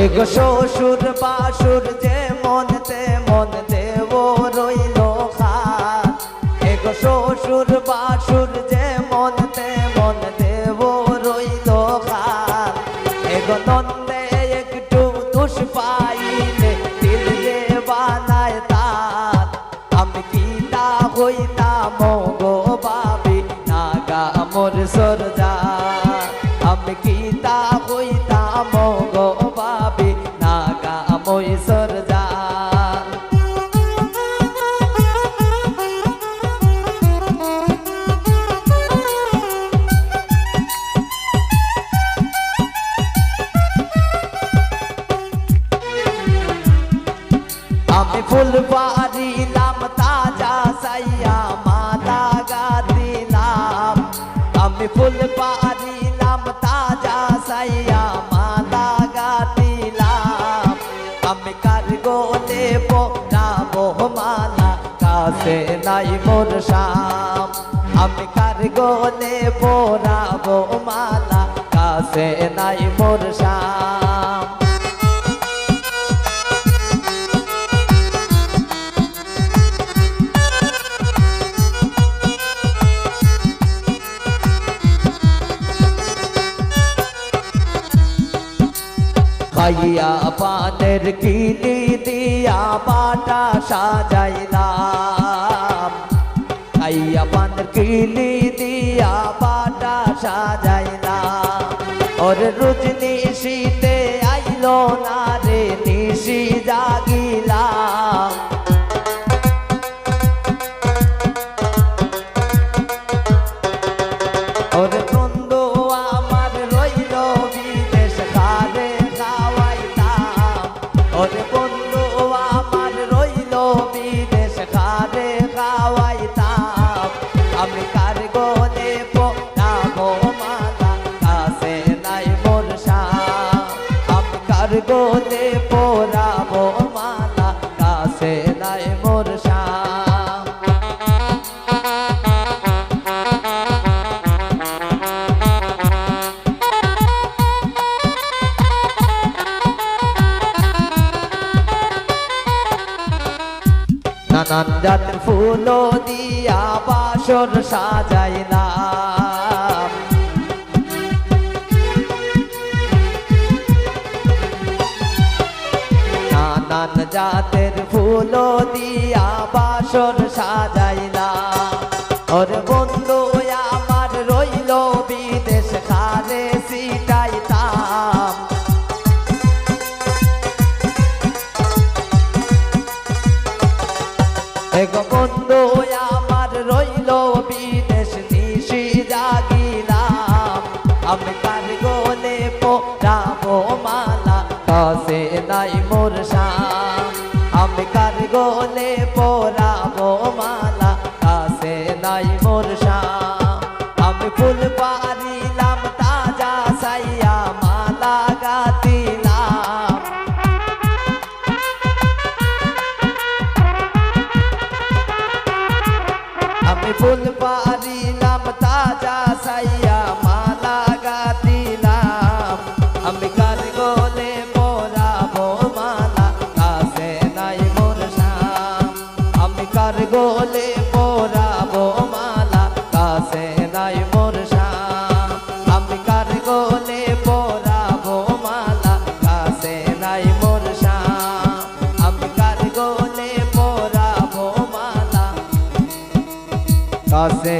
এগো শ্বশুর বাসুর যে মন তেমন দেব রইল খান এগো শ্বশুর বাসুর যে মন তেমন দেব রইল খান এগো নন্দে একটু দুষ পাইলে দিল যে বানায় তার আমি কি তা হইতাম গো বাবি নাগা মোর সরজা আমি কি তা হইতাম গো বাবি নাগা মোর সরজা আমি ফুল পারিলাম তাজা সাইয়া মালা গাদিলাম আমি ফুল পারিলাম তাজা সাইয়া মালা গাদিলাম আমি কার গোলে পড়াবো মালা কাছে নাই মোর শাম আমি কার গোলে পড়াবো মালা কাছে নাই মোর শাম খাইয়া পানের কিলি দিয়া বাটা সাজাইলাম খাইয়া পানের কিলি দিয়া বাটা সাজাইলাম ওর রোজ নিশিতে আইলো না রে নিশি জাগিলাম ওর বন্ধু আমার রইল বিদেশ কারে ওরে বন্ধু আমার রইল বিদেশ কারে খাওয়াইতাম আমি কার গোলে পড়াবো মালা কাছে নাই মোর শাম আমি কার গোলে পড়াবো মালা কাছে নাই মোর শাম নানান জাতের ফুল দিয়া বাসর সাজাইলাম নানান জাতের ফুল দিয়া বাসর সাজাইলাম ওর বন্ধু আমার রইল বিদেশ খালে সিটাইতাম এগো বন্ধু আমার রইল বিদেশ নিশি জাগিলাম আমি কার গোলে পড়াবো মালা কাছে নাই মোর শাম আমি কার গোলে পড়াবো মালা কাছে নাই মোর শাম আমি ফুল পারিলাম তাজা সাইয়া মালা গাদিলাম আমি ফুল পারিলাম তাজা সাইয়া মালা গাদিলাম আমি কার গোলে পড়াবো মালা কাছে নাই মোর শাম আমি কার গোলে পড়াবো মালা কাছে নাই মোর শাম আমি কার গোলে পড়াবো মালা কাছে নাই মোর শাম আমি কার গোলে পড়াবো মালা কাছে